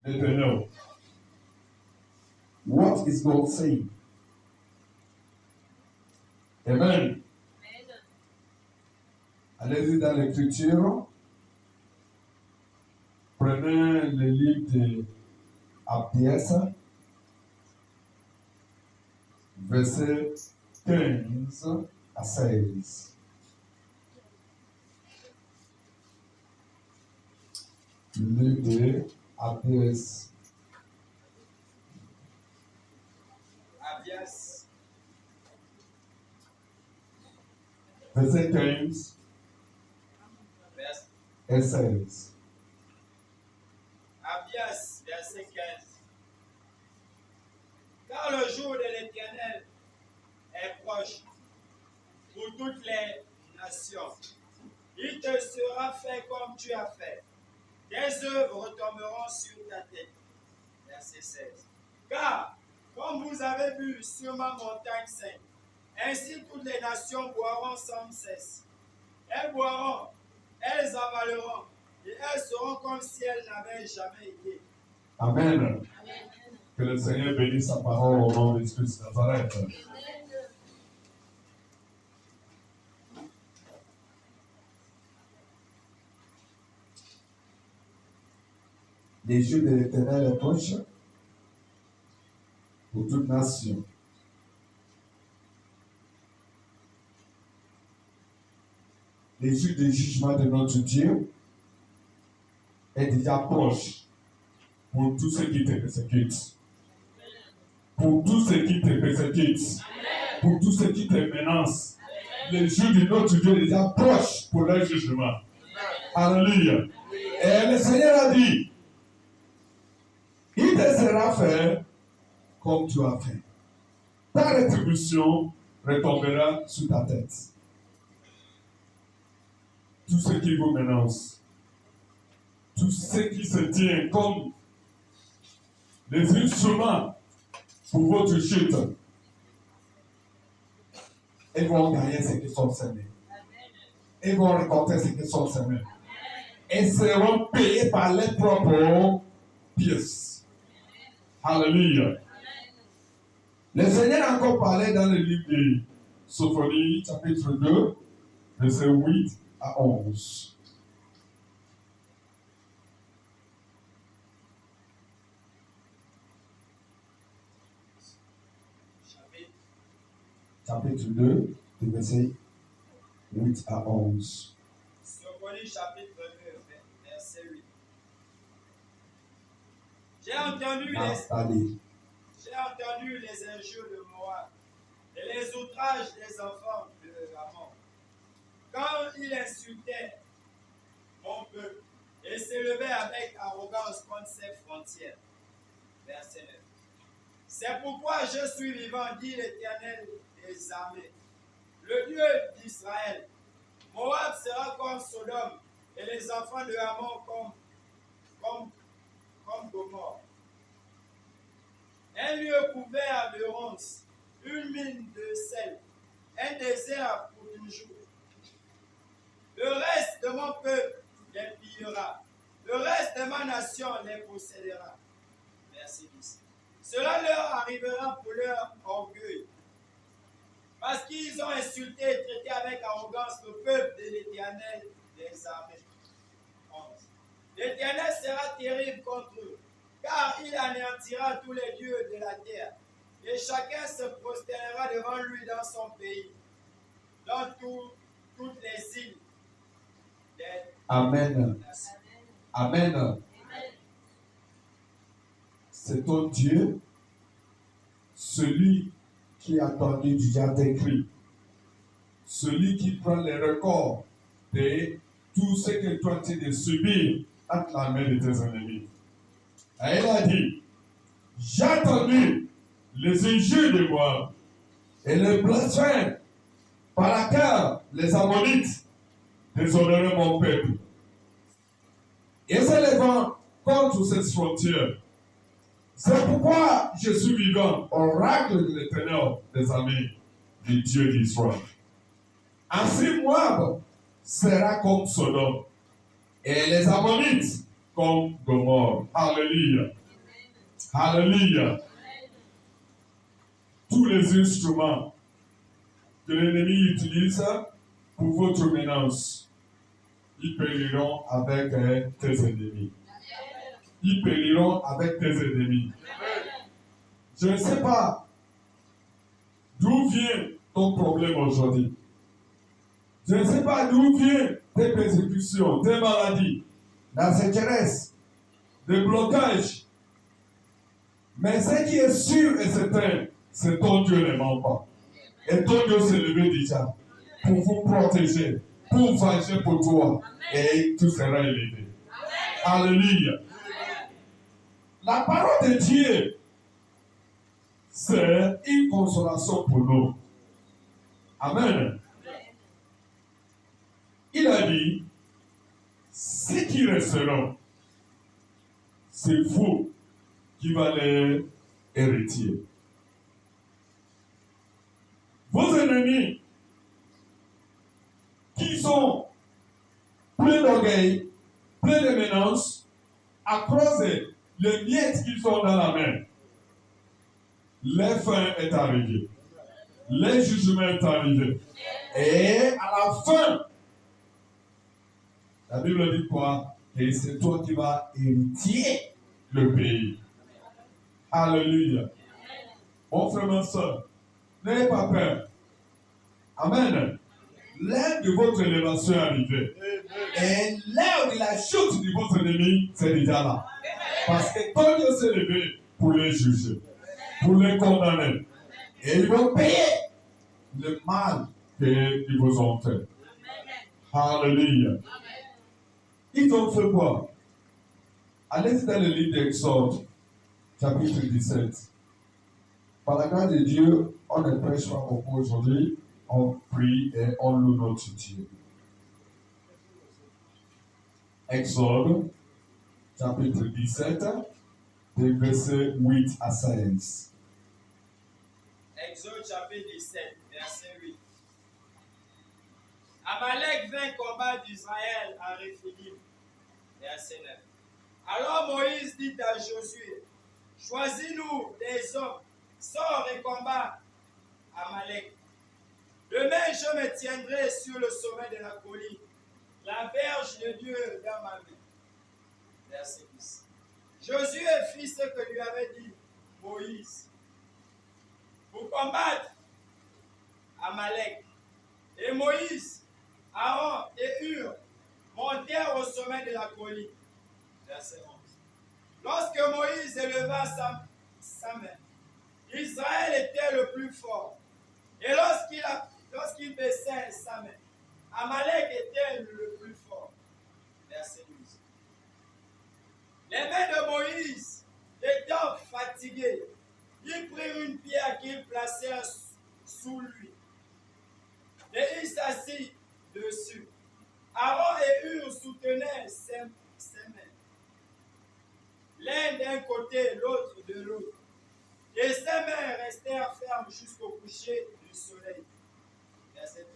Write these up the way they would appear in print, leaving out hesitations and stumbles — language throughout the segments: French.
l'Éternel. What is God saying? Amen. Allez-y dans l'écriture. Prenez le livre de Abdias, verset 15 à 16. Le livre de Abdias. Verset 15 et 16. Abdias, verset 15. Car le jour de l'Éternel est proche pour toutes les nations. Il te sera fait comme tu as fait. Tes œuvres retomberont sur ta tête. Verset 16. Car, comme vous avez vu sur ma montagne sainte, ainsi toutes les nations boiront sans cesse. Elles boiront, elles avaleront, et elles seront comme si elles n'avaient jamais été. Amen. Amen. Que le Seigneur bénisse sa parole au nom de Jésus de Nazareth. Les yeux de l'Éternel est proche pour toute nation. Les yeux du jugement de notre Dieu est déjà proche pour tous ceux qui te persécutent. Pour tous ceux qui te persécutent. Pour tous ceux qui te menacent. Les yeux de notre Dieu est déjà proche pour leur jugement. Alléluia. Et le Seigneur a dit, il te sera fait comme tu as fait. Ta rétribution retombera sur ta tête. Tous ceux qui vous menacent, tous ceux qui se tiennent comme les instruments pour votre chute, ils vont gagner ce qu'ils sont semés. Ils vont récolter ce qu'ils sont semés. Ils seront payés par leurs propres pièces. Alléluia. Le Seigneur a encore parlé dans le livre de Sophonie, chapitre 2, verset 8 à 11. Chapitre 2, verset 8 à 11. Sophonie, chapitre 2, verset 8. J'ai entendu les injures de Moab et les outrages des enfants de Ammon. Quand il insultait mon peuple et s'élevait avec arrogance contre ses frontières. Verset 9. C'est pourquoi je suis vivant, dit l'Éternel des armées, le Dieu d'Israël. Moab sera comme Sodome et les enfants de Ammon comme Gomorrhe. Un lieu couvert de ronces, une mine de sel, un désert pour toujours. Le reste de mon peuple les pillera. Le reste de ma nation les possédera. Verset 10. Cela leur arrivera pour leur orgueil. Parce qu'ils ont insulté et traité avec arrogance le peuple de l'Éternel des armées. 11. L'Éternel sera terrible contre eux, car il anéantira tous les dieux de la terre, et chacun se prosternera devant lui dans son pays, dans toutes les îles. Amen. Amen. Amen. C'est ton Dieu, celui qui a tendu du jardin écrit, celui qui prend les records de tout ce que toi tu as de subir entre la main de tes ennemis. Et il a dit, j'ai entendu les injures de moi et le blasphème par laquelle les Ammonites déshonoraient mon peuple. Et s'élevant contre cette frontière, c'est pourquoi je suis vivant, oracle de l'Éternel des armées, du Dieu d'Israël. Ainsi Moab sera comme Sodome, et les Ammonites comme Gomorrhe. Alléluia. Alléluia. Tous les instruments que l'ennemi utilise pour votre menace, ils périront avec tes ennemis. Ils périront avec tes ennemis. Je ne sais pas d'où vient ton problème aujourd'hui. Je ne sais pas d'où viennent tes persécutions, tes maladies, la sécheresse, des blocages. Mais ce qui est sûr et certain, c'est ton Dieu ne ment pas. Et ton Dieu s'est levé déjà pour vous protéger, pour veiller pour toi. Et tout sera élevé. Alléluia. La parole de Dieu, c'est une consolation pour nous. Amen. Il a dit, ceux qui resteront, c'est vous qui va les héritier. Vos ennemis, qui sont pleins d'orgueil, pleins de menaces, à cause les miettes qu'ils ont dans la main, leur fin est arrivée. Le jugement est arrivé. Et à la fin, la Bible dit quoi? Et c'est toi qui vas hériter le pays. Alléluia. Mon frère, ma soeur, n'ayez pas peur. Amen. L'heure de votre élévation est arrivée. Et l'heure de la chute de votre ennemi, c'est déjà là. Parce que ton Dieu s'est levé pour les juger, pour les condamner. Et ils vont payer le mal qu'ils vous ont fait. Alléluia. Ils ont fait quoi? Allez dans le livre d'Exode, chapitre 17. Par la grâce de Dieu, on ne prêche pas beaucoup aujourd'hui. On prie et on loue notre Dieu. Exode, chapitre 17, des versets 8 à 16. Exode chapitre 17, verset 8. Amalek vint combattre d'Israël à Réphidim. Verset 9. Alors Moïse dit à Josué, choisis-nous des hommes, sors et combat Amalek. Demain, je me tiendrai sur le sommet de la colline, la verge de Dieu dans ma main. Verset 10. Josué fit ce que lui avait dit Moïse pour combattre Amalek. Et Moïse, Aaron et Hur montèrent au sommet de la colline. Verset 11. Lorsque Moïse éleva sa main, Israël était le plus fort. Et lorsqu'il baissait sa main, Amalek était le plus fort. Verset 12. Les mains de Moïse étant fatiguées, ils prirent une pierre qu'ils placèrent sous lui. Et il s'assit dessus. Aaron et Hur soutenaient ses mains, l'un d'un côté, l'autre de l'autre. Et ses mains restèrent fermes jusqu'au coucher du soleil. Verset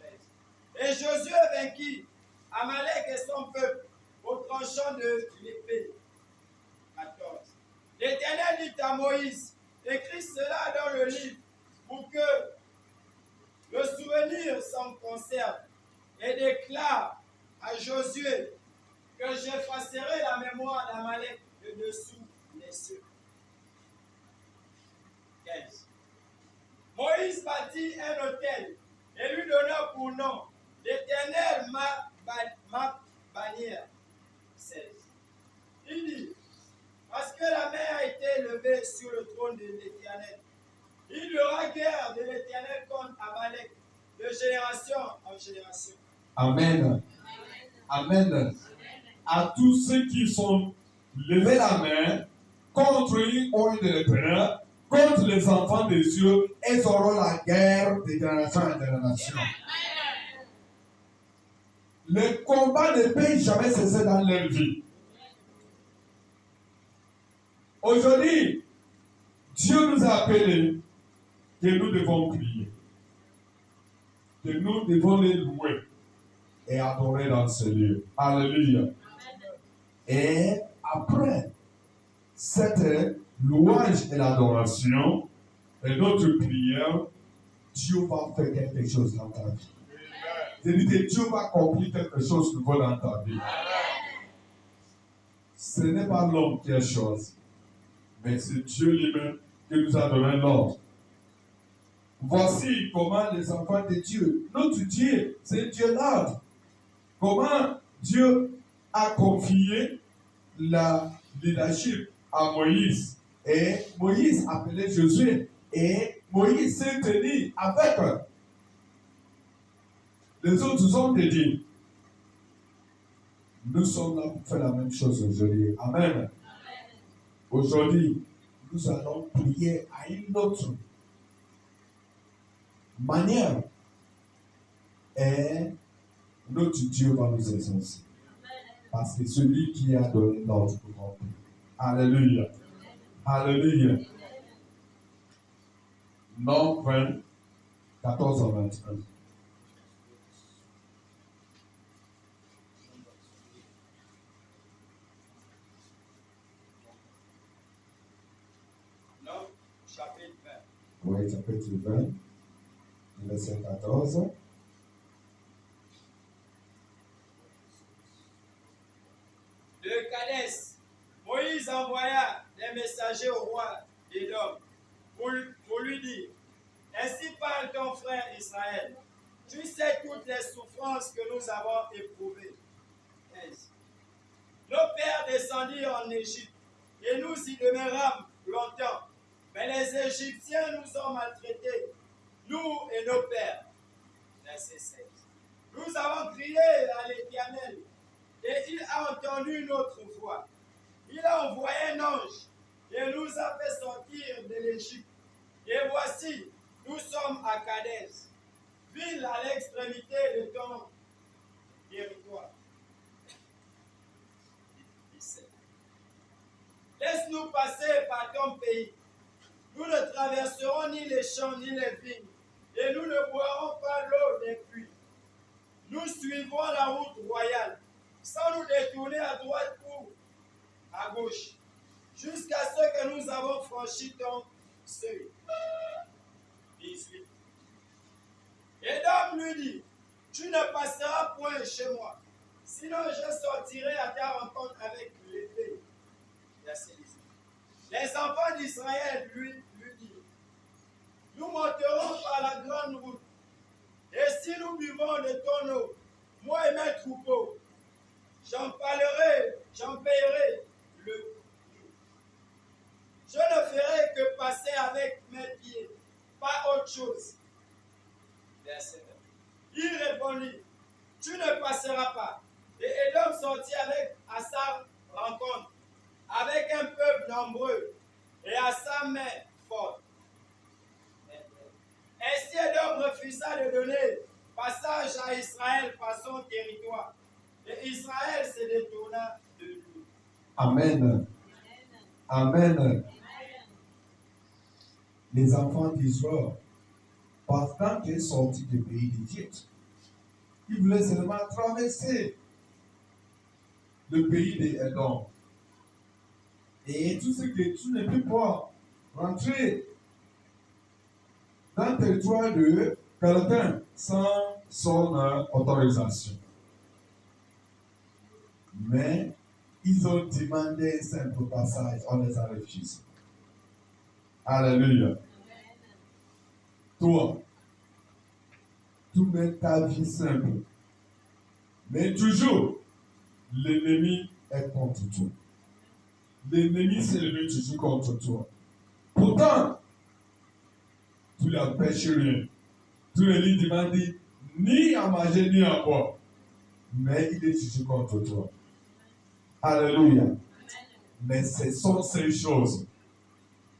13. Et Josué vainquit Amalek et son peuple au tranchant de l'épée. 14. L'Éternel dit à Moïse, écris cela dans le livre pour que le souvenir s'en conserve, et déclare à Josué que j'effacerai la mémoire d'Amalek de dessous les cieux. 15. Moïse bâtit un autel et lui donna pour nom l'Éternel ma bannière. 16. Il dit, parce que la main a été levée sur le trône de l'Éternel, il n'y aura guère de l'Éternel contre Amalek de génération en génération. Amen. Amen. À tous ceux qui sont levés la main contre une œuvre de l'Éternel, contre les enfants des cieux, ils auront la guerre de génération en génération. Le combat ne peut jamais cesser dans leur vie. Aujourd'hui, Dieu nous a appelés que nous devons prier, que nous devons les louer et adorer dans ce lieu. Alléluia. Et après cette louange et l'adoration et notre prière, Dieu va faire quelque chose dans ta vie. Je dis que Dieu va accomplir quelque chose de nouveau dans ta vie. Ce n'est pas l'homme qui a choisi, mais c'est Dieu lui-même qui nous a donné l'ordre. Voici comment les enfants de Dieu, notre Dieu, c'est Dieu l'ordre. Comment Dieu a confié la leadership à Moïse. Et Moïse appelait Josué. Et Moïse s'est tenu avec eux. Les autres ont dit, nous sommes là pour faire la même chose aujourd'hui. Amen. Aujourd'hui, nous allons prier à une autre manière. Et notre Dieu va nous exaucer. Parce que celui qui a donné l'ordre pour remplir. Alléluia. Alléluia. Nombre 20, 14 à 21. Nombre, chapitre 20. Oui, chapitre 20, verset 14. De Cadès, Moïse envoya des messagers au roi d'Édom pour lui dire, ainsi parle ton frère Israël, tu sais toutes les souffrances que nous avons éprouvées. 15. Nos pères descendirent en Égypte et nous y demeurâmes longtemps, mais les Égyptiens nous ont maltraités, nous et nos pères. Verset 16. Nous avons crié à l'Éternel et il a entendu notre voix. Il a envoyé un ange et nous a fait sortir de l'Égypte. Et voici, nous sommes à Cadès, ville à l'extrémité de ton territoire. 17. Laisse-nous passer par ton pays. Nous ne traverserons ni les champs ni les vignes, et nous ne boirons pas l'eau des puits. Nous suivrons la route royale, sans nous détourner à droite ou à gauche, jusqu'à ce que nous avons franchi ton seuil. 18. Édom lui dit, tu ne passeras point chez moi, sinon je sortirai à ta rencontre avec l'épée. Verset 18. Les enfants d'Israël lui disent, nous monterons par la grande route, et si nous buvons de ton eau, moi et mes troupeaux, j'en payerai le prix. Je ne ferai que passer avec mes pieds, pas autre chose. Verset 9. Il répondit, tu ne passeras pas. Et Édom sortit à sa rencontre, avec un peuple nombreux, et à sa main forte. Ainsi Édom refusa de donner passage à Israël par son territoire. Et Israël se détourna de lui. Amen. Amen. Les enfants d'Israël, pendant qu'ils sont sortis du pays d'Égypte, ils voulaient seulement traverser le pays d'Édom. Et tout ce que tu ne peux pas rentrer dans le territoire de quelqu'un sans son autorisation. Mais ils ont demandé un simple passage, on les a refusés. Alléluia. Toi, tu mets ta vie simple. Mais toujours, l'ennemi est contre toi. L'ennemi s'est levé toujours contre toi. Pourtant, tu ne l'empêches rien. Tu ne lui demandes ni à manger ni à boire. Mais il est toujours contre toi. Alléluia. Mais ce sont ces choses.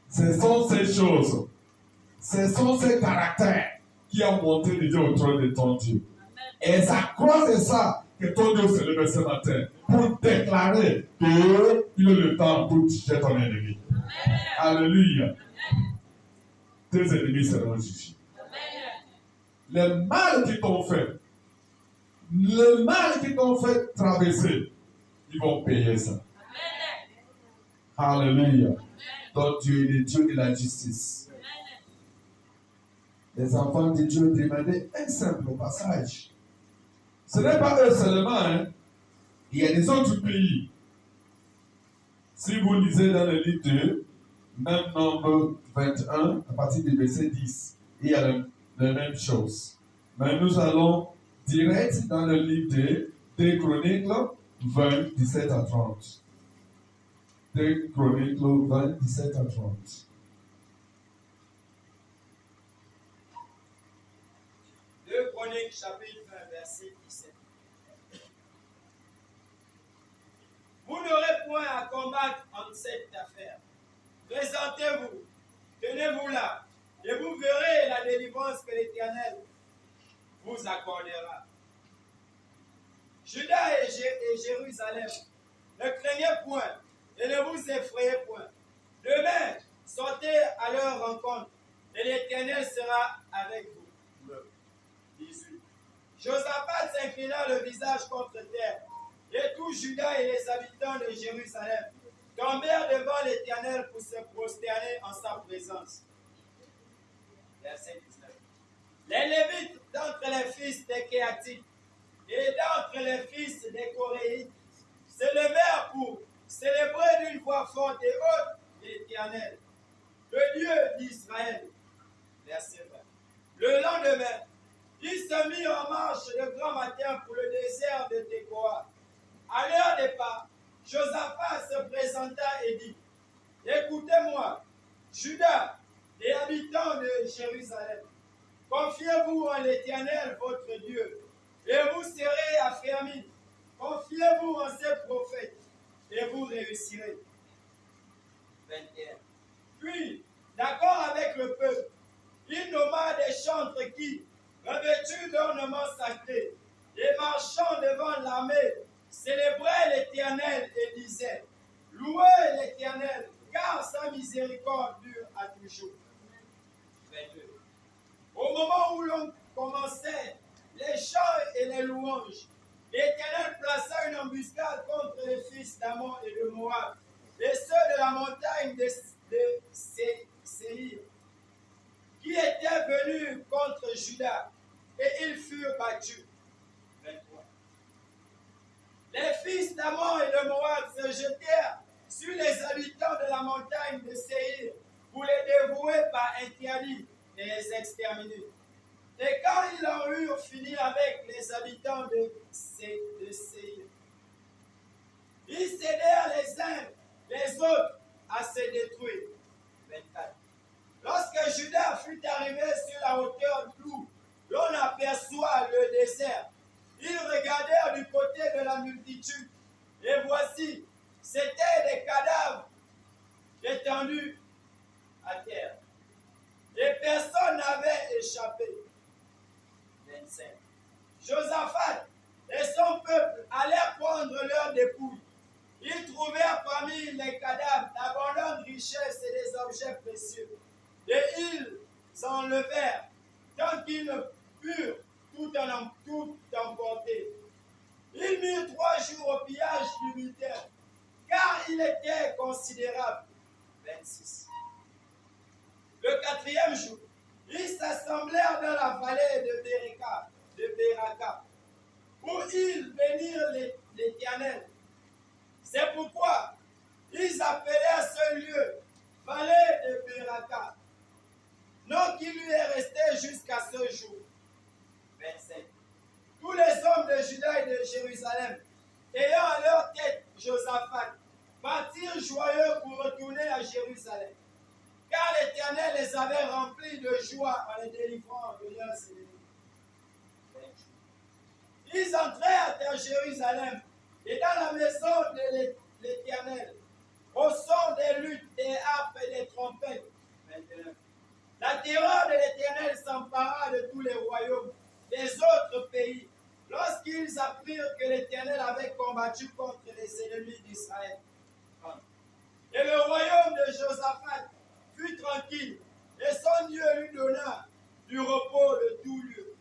Ce sont ces choses. Ce sont ces caractères qui ont monté les dieux au trône de ton Dieu. Et c'est à cause de ça que ton Dieu s'est levé ce matin pour déclarer qu'il est le temps pour juger ton ennemi. Alléluia. Tes ennemis seront jugés. Le mal qu'ils t'ont fait, le mal qu'ils t'ont fait traverser, ils vont payer ça. Alléluia. Donc Dieu est le Dieu de la justice. Les enfants de Dieu demandaient un simple passage. Ce n'est pas eux seulement, hein. Il y a des autres pays. Si vous lisez dans le livre 2, même Nombre 21, à partir du verset 10, il y a la même chose. Mais nous allons direct dans le livre 2 Chroniques 20, 17 à 30. 2 Chroniques 20, 17 à 30. Chroniques chapitre 20, verset 17. Vous n'aurez point à combattre en cette affaire. Présentez-vous, tenez-vous là, et vous verrez la délivrance que l'Éternel vous accordera. Juda et Jérusalem, ne craignez point et ne vous effrayez point. Demain, sortez à leur rencontre et l'Éternel sera avec vous. 18. Josaphat s'inclina le visage contre terre, et tout Juda et les habitants de Jérusalem tombèrent devant l'Éternel pour se prosterner en sa présence. Verset 19. Les Lévites d'entre les fils des Kéatites et d'entre les fils des Coréites se levèrent pour célébrer d'une voix forte et haute l'Éternel, le Dieu d'Israël. Verset 20. Le lendemain, ils se mirent en marche de grand matin pour le désert de Tékoa. À leur départ, Josaphat se présenta et dit: Écoutez-moi, Juda et habitants de Jérusalem, confiez-vous en l'Éternel votre Dieu, et vous serez affermis. Confiez-vous en ses prophètes, et vous réussirez. 21. Puis, d'accord avec le peuple, il nomma des chantres qui, revêtus d'ornements sacrés, et marchant devant l'armée, célébraient l'Éternel et disaient: Louez l'Éternel, car sa miséricorde dure à toujours. 22. Au moment où l'on commençait les chants et les louanges, l'Éternel plaça une embuscade contre les fils d'Ammon et de Moab, et ceux de la montagne de Séir, qui étaient venus contre Juda, et ils furent battus. 23. Les fils d'Ammon et de Moab se jetèrent sur les habitants de la montagne de Séir pour les dévouer par interdit et les exterminer. Et quand ils en eurent fini avec les habitants de Séir, ils cédèrent les uns les autres à se détruire. 24. Lorsque Juda fut arrivé sur la hauteur d'où l'on aperçoit le désert, ils regardèrent du côté de la multitude, et voici, c'étaient des cadavres étendus à terre. Et personne n'avait échappé. 25. Josaphat et son peuple allèrent prendre leurs dépouilles. Ils trouvèrent parmi les cadavres d'abondantes richesses et des objets précieux. Et ils enlevèrent, tant qu'ils ne purent tout emporter. Ils mirent 3 jours au pillage du butin, car il était considérable. 26. Le 4e jour, ils s'assemblèrent dans la vallée de Beraka, où ils bénirent l'Éternel. C'est pourquoi ils appelèrent ce lieu vallée de Beraka, nom qui lui est resté jusqu'à ce jour. 27. Tous les hommes de Juda et de Jérusalem, ayant à leur tête Josaphat, partirent joyeux pour retourner à Jérusalem, car l'Éternel les avait remplis de joie en les délivrant de leurs ennemis. Ils entrèrent à Jérusalem et dans la maison de l'Éternel, au son des luttes, des harpes et des trompettes. 29. La terreur de l'Éternel s'empara de tous les royaumes des autres pays, lorsqu'ils apprirent que l'Éternel avait combattu contre les ennemis d'Israël. Et le royaume de Josaphat fut tranquille, et son Dieu lui donna du repos de tout lieu.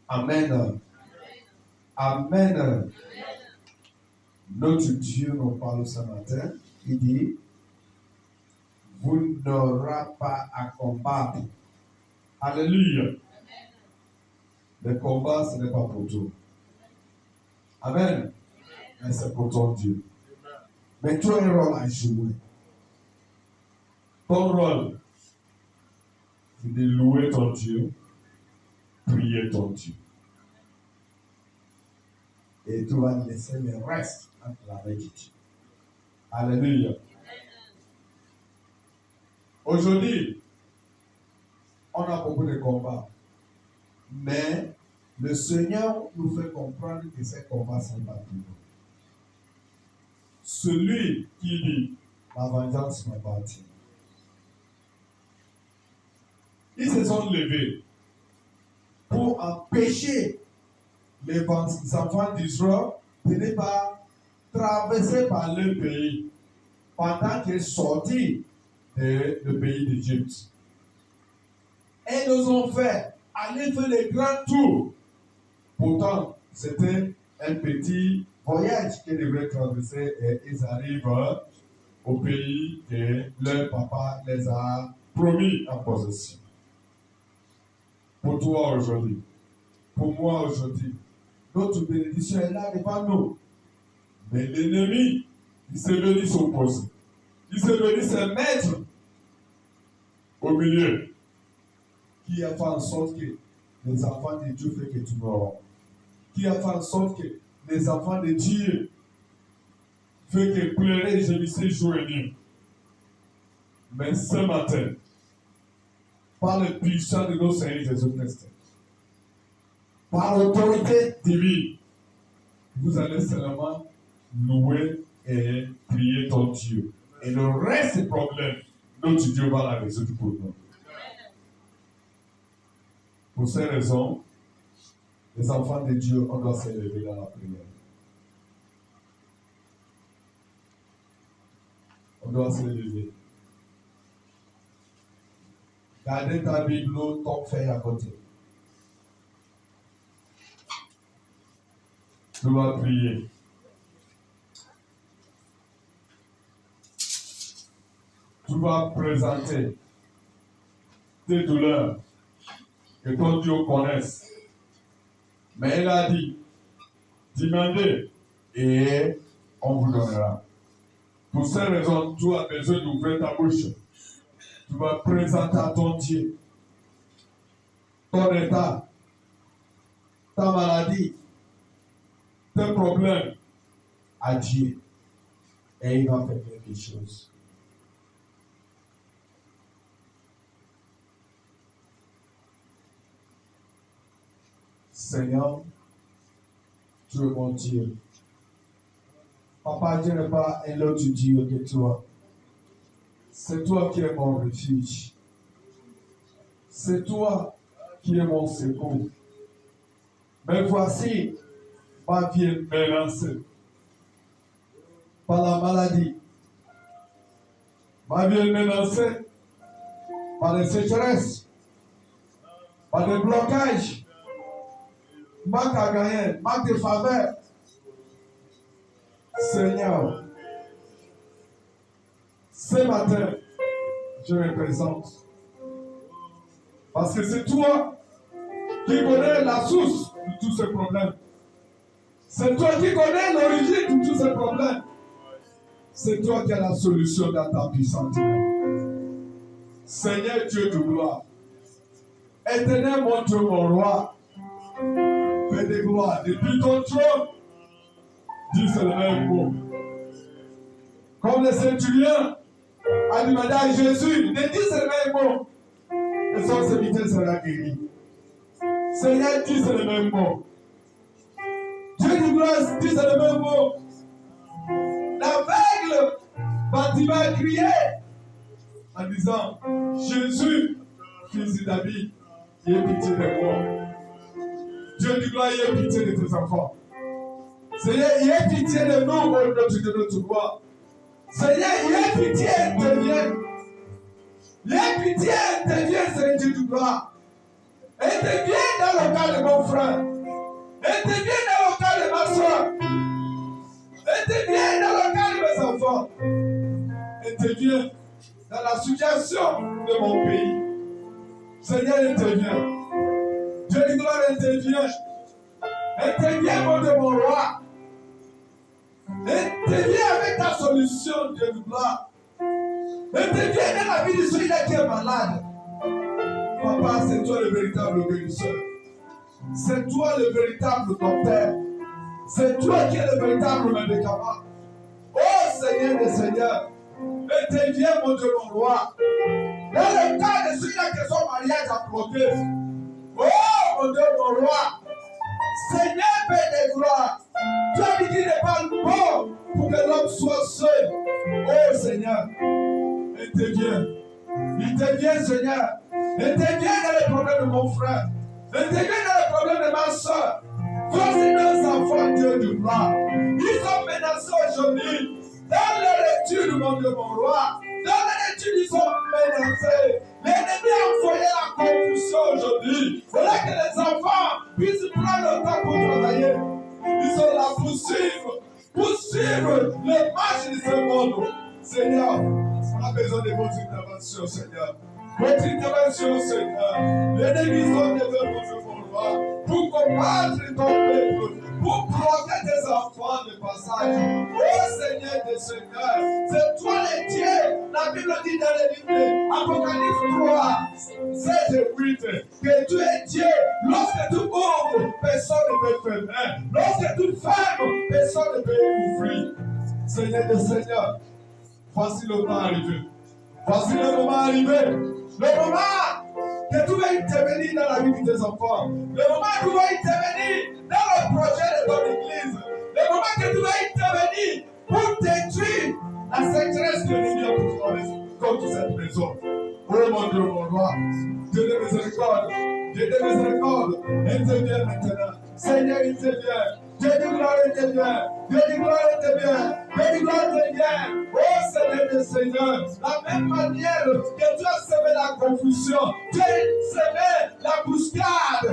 Amen. Amen. Notre Dieu nous parle ce matin. Il dit, vous n'aurez pas à combattre. Alléluia. Le combat, ce n'est pas pour toi. Amen. Mais c'est pour ton Dieu. Mais tu as un rôle à jouer. Ton rôle, c'est de louer ton Dieu, prier ton Dieu. Et tu vas laisser le reste entre la main de Dieu. Alléluia. Aujourd'hui, on a beaucoup de combats. Mais le Seigneur nous fait comprendre que ces combats sont pas pour nous. Celui qui dit, la vengeance m'appartient. Ils se sont levés pour empêcher les enfants d'Israël de ne pas traverser par leur pays pendant qu'ils sortaient du pays d'Égypte. Et nous ont fait aller faire les grands tours. Pourtant, c'était un petit voyage qu'ils devraient traverser et ils arrivent au pays que leur papa les a promis en possession. Pour toi aujourd'hui, pour moi aujourd'hui, notre bénédiction est là devant nous. Mais l'ennemi, il s'est venu s'opposer. Il s'est venu se mettre au milieu. Qui a fait en sorte que les enfants de Dieu fait que tu meurs. Qui a fait en sorte que les enfants de Dieu fait que pleurer et gémisser jour et nuit. Mais ce matin, par le puissant de notre Seigneur Jésus-Christ, par l'autorité divine, vous allez seulement louer et prier ton Dieu. Et le reste des problèmes, notre Dieu va la résoudre pour nous. Pour ces raisons, les enfants de Dieu, on doit s'élever dans la prière. On doit s'élever. Gardez ta Bible, ton fait à côté. Tu vas prier. Tu vas présenter tes douleurs que ton Dieu connaisse. Mais il a dit, demandez et on vous donnera. Pour ces raisons, tu as besoin d'ouvrir ta bouche. Tu vas présenter à ton Dieu ton état, ta maladie, tes problèmes à Dieu. Et il va faire quelque chose. Seigneur, tu es mon Dieu. Papa, Dieu n'est pas un autre Dieu que toi. C'est toi qui es mon refuge. C'est toi qui es mon secours. Mais voici ma vie est menacée par la maladie. Ma vie est menacée par les sécheresses, par les blocages, manque à gagner, manque de faveur. Seigneur, ce matin, je me présente. Parce que c'est toi qui connais la source de tous ces problèmes. C'est toi qui connais l'origine de tous ces problèmes. C'est toi qui as la solution dans ta puissante main. Seigneur Dieu de gloire, éternel mon Dieu, mon roi, fais de gloire depuis ton trône. Dis le même mot. Comme le centurion a demandé à Jésus de dire le même mot. Et son serviteur sera guéri. Seigneur, dis le même mot. Dieu de grâce, dis le même mot. L'aveugle va crier en disant, Jésus, fils de David, aie pitié de moi. Dieu de gloire, aie pitié de tes enfants. Seigneur, aie pitié de nous, au nom de notre roi. Seigneur, aie pitié, interviens. Aie pitié, interviens, Seigneur Dieu de gloire. Interviens dans le cas de mon frère. Interviens dans le cas de ma soeur. Interviens dans le cas de mes enfants. Interviens dans la situation de mon pays. Seigneur, interviens. Dieu de gloire, interviens. Interviens, mon Dieu, mon roi. Interviens avec ta solution, Dieu de gloire. Interviens dans la vie de celui-là qui est malade. Papa, c'est toi le véritable guérisseur. C'est toi le véritable docteur. C'est toi qui es le véritable médicament. Oh Seigneur des Seigneurs, interviens, mon Dieu, mon roi. Dans le cas de celui-là qui son mariage a bloqué. Oh mon Dieu, mon roi. Seigneur, Père de gloire. Toi qui n'est pas bon pour que l'homme soit seul. Oh Seigneur, interviens. Interviens, Seigneur. Interviens dans les problèmes de mon frère. Interviens dans les problèmes de ma soeur. Voici nos enfants, Dieu du gloire. Ils sont menacés aujourd'hui. Dans leur étude, mon Dieu, mon roi. Dans leur étude, ils sont menacés. L'ennemi a envoyé la confusion aujourd'hui. Voilà que les enfants puissent prendre le temps pour travailler. Ils sont là pour suivre les marches de ce monde. Seigneur, on a besoin de votre intervention, Seigneur. Votre intervention, Seigneur. Les ennemis sont devant votre roi pour combattre ton peuple, pour protéger tes enfants de passage. Oh Seigneur des Seigneurs, c'est toi le Dieu. La Bible dit dans le livre Apocalypse 3, 7 et 8, que tu es Dieu. Lorsque tu ouvres, personne ne peut fermer. Lorsque tu fermes, personne ne peut ouvrir. Seigneur des Seigneurs, voici le temps arrivé. Voici le moment arrivé. Le moment que tu vas intervenir dans la vie de tes enfants. Le moment que tu vas intervenir dans le projet de ton église. Le moment que tu vas intervenir pour détruire la sécheresse que l'ennemi a construite contre cette maison. Oh mon Dieu, mon roi. Dieu de miséricorde. Dieu de miséricorde. Interviens maintenant. Seigneur, interviens. Dieu de gloire, interviens. Dieu de gloire, interviens. Dieu de gloire, interviens. Oh Seigneur des Seigneurs, la même manière que tu as semé la confusion, tu as semé la bouscade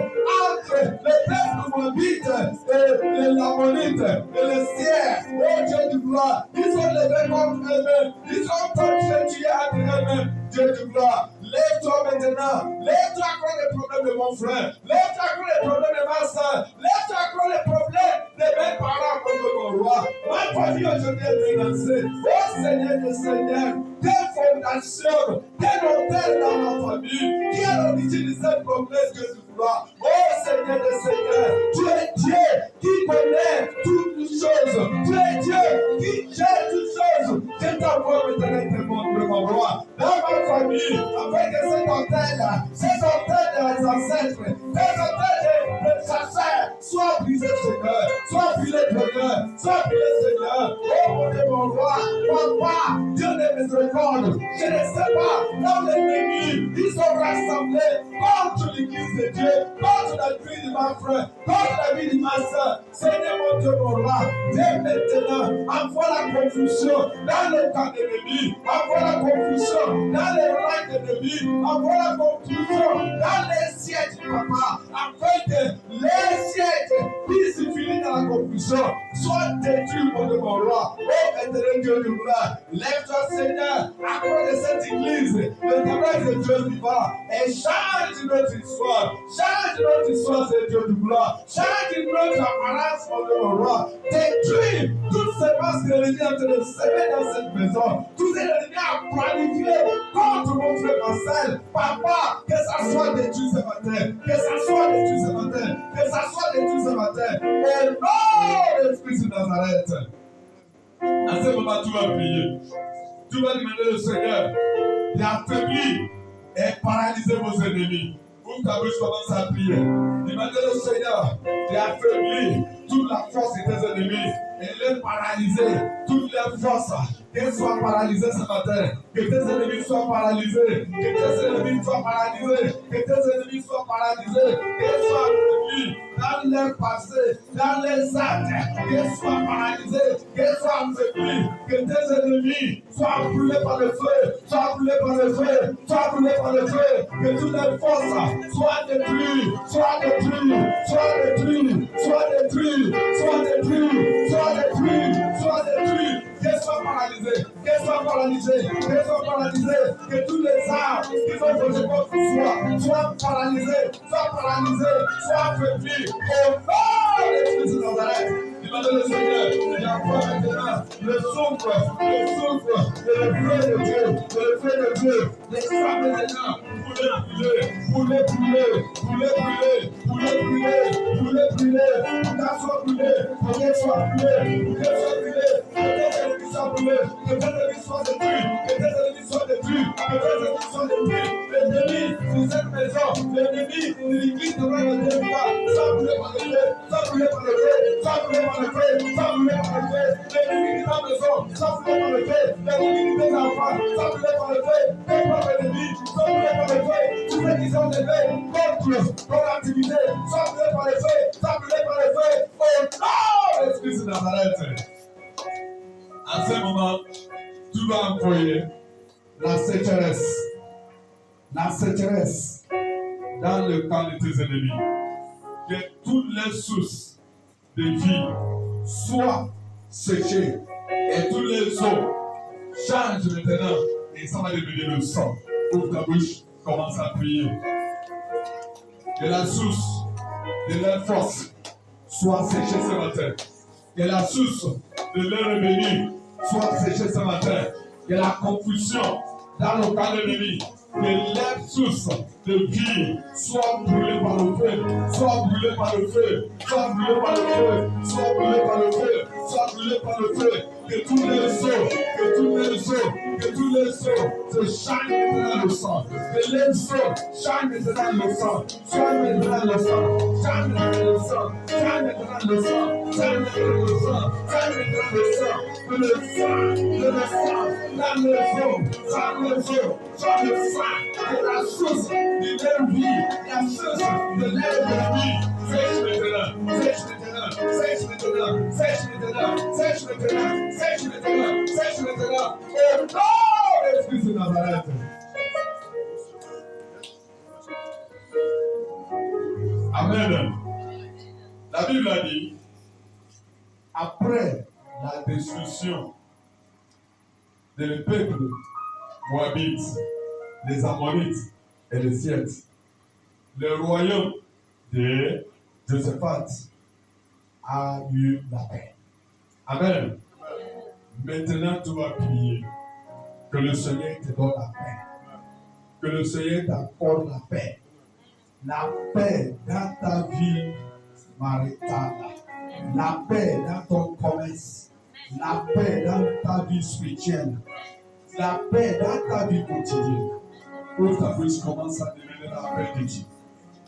entre les peuples moabites et les lamanites et les siens. Oh Dieu de gloire, ils sont levés contre eux-mêmes. Ils sont tués entre eux-mêmes. Dieu de gloire, lève-toi maintenant. Lève-toi contre les problèmes de mon frère. Lève-toi contre les problèmes de ma soeur. Lève-toi contre les problèmes de mes parents contre mon roi. Ma famille aujourd'hui est menacée. Oh Seigneur des Seigneurs, quelle fondation, quel hôtel dans ma famille, qui est l'origine de cette promesse que tu vois. Oh Seigneur des Seigneurs, tu es Dieu qui connaît toutes les choses. Tu es Dieu qui gère toutes choses. Je t'envoie maintenant te montrer mon roi dans ma famille, afin que cet hôtel des ancêtres, cet hôtel des chasseurs soit brisé, Seigneur, soit brisé, Seigneur, soit brisé, Seigneur. Oh mon Dieu, mon roi, papa, Dieu de miséricorde, je ne sais pas, dans l'ennemi, ils sont rassemblés contre l'église de Dieu, contre la vie de ma frère, contre la vie de ma soeur. Seigneur, mon Dieu, mon roi, dès maintenant, envoie la confusion dans le camp de l'ennemi, envoie la confusion dans les rangs de l'ennemi, envoie la confusion dans les sièges, papa, afin que les sièges puissent finir dans la confusion, soit détruits, mon Dieu, mon roi. Oh, éternel Dieu du gloire, lève-toi, Seigneur, après de cette église, le témoin de Dieu vivant, et change notre histoire, c'est Dieu du gloire, change notre apparence, mon Dieu, mon roi, détruis toutes ces masques que l'ennemi est en train de semer dans cette maison, tout ce que l'ennemi a planifié contre mon frère Marcel, papa, que ça soit détruit ce matin, que ça soit détruit ce matin, que ça soit détruit ce matin, au nom de l'Esprit de Nazareth. À ce moment, tu vas prier. Tu vas demander au Seigneur d'affaiblir et paralyser vos ennemis. Ouvre ta bouche, commence à prier. Demandez au Seigneur d'affaiblir toute la force de tes ennemis et les paralyser. Toutes les forces, qu'elles soient paralysées ce matin. Que tes ennemis soient paralysés. Que tes ennemis soient paralysés. Que tes ennemis soient paralysés. Qu'elles soient affaiblis dans leur passé, dans les actes. Qu'elles soient paralysés. Qu'elles soient affaiblis. Que tes ennemis soient brûlés par le feu. Soient brûlés par le feu. Soient brûlés par le feu. Que toutes les forces soient détruites. Soient détruites. Soient détruites. Soient détruites. Soient détruites. Soient détruites. Soient paralysées, qu'elles soient paralysées, qu'elles soient paralysées, que tous les arbres qui sont posés contre toi soient paralysés, soient affaiblis. Au nom de Jésus de Nazareth, demandez le Seigneur, il envoie maintenant le souffle de le feu de Dieu, les femmes maintenant, pour les brûler, pour qu'elles soient brûlées, pour qu'elles soient brûlées, que tes ennemis soient brûlés, que tes ennemis soient détruits, l'ennemi de cette maison, l'ennemi de l'église de notre Dieu, soit brûlé par le feu, soit brûlé par le feu, soit brûlé par le feu, soit brûlé par le feu, l'ennemi de ta maison, soit brûlé par le feu, l'ennemi de tes enfants, soit brûlé par le feu, tes propres ennemis, soit brûlé par le feu, tous ceux qui sont élevés contre ton activité, soit brûlé par le feu, soit brûlé par le feu, au nom de Jésus de Nazareth. À ce moment, tu vas envoyer la sécheresse dans le camp de tes ennemis. Que toutes les sources de vie soient séchées et tous les eaux changent maintenant et ça va devenir le sang. Ouvre ta bouche, commence à prier. Que la source de leur force soit séchée ce matin. Que la source de leur revenu soit séchée ce matin. Que la confusion dans le camp de l'ennemi, que leur source de vie soit brûlée par le feu, soit brûlée par le feu, soit brûlée par le feu, soit brûlée par le feu, soit brûlée par le feu. Que tous les eaux se changent maintenant le sang. Que les eaux changent maintenant le sang. Change maintenant le sang. Change maintenant le sang. Change maintenant le sang. Change maintenant le sang. Change maintenant le sang. Que le sang dans les eaux, dans les eaux, dans le sang, que la source de leur vie, la source de leur vie, sèche maintenant, sèche maintenant, sèche maintenant, sèche maintenant, sèche maintenant, sèche maintenant, sèche maintenant, au nom de Jésus de Nazareth. Amen. La Bible a dit, après la destruction des peuples moabites, les Amorites et les Siètes, le royaume de Josaphat a eu la paix. Amen. Maintenant, tu vas prier que le Seigneur te donne la paix. Que le Seigneur t'accorde la paix. La paix dans ta vie maritale. La paix dans ton commerce. La paix dans ta vie spirituelle. La paix dans ta vie quotidienne. Ouvre ta bouche, commence à demander la paix de Dieu.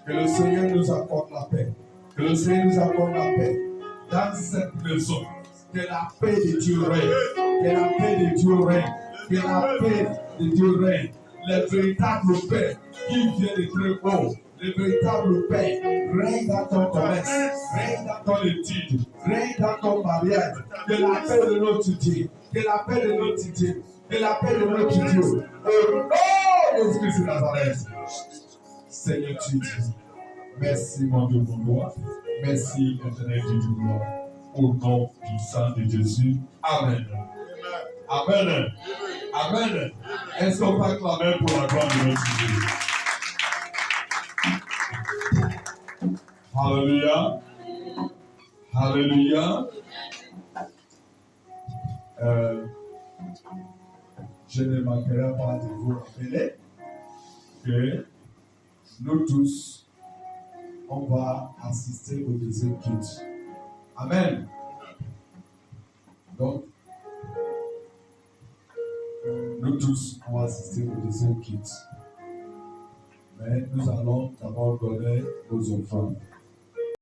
Que le Seigneur nous accorde la paix. Que le Seigneur nous accorde la paix dans cette maison. Que la paix de Dieu règne. Que la paix de Dieu règne. Que la paix de Dieu règne. Le véritable paix qui vient de très haut. Le véritable paix règne dans ton commerce, règne dans ton étude, règne dans ton mariage. Que la paix de notre Dieu, que la paix de notre Dieu, que la paix de notre Dieu. Au nom de Jésus de Nazareth. Seigneur, tu dis, merci mon Dieu, mon roi. Merci, éternel Dieu du roi. Au nom puissant de Jésus. Amen. Amen. Amen. Est-ce qu'on peut acclamer pour la gloire de notre Dieu? Alléluia. Alléluia. Je ne manquerai pas de vous rappeler que nous tous, on va assister au deuxième culte. Amen. Donc, nous tous, on va assister au deuxième culte. Mais nous allons d'abord donner nos offrandes.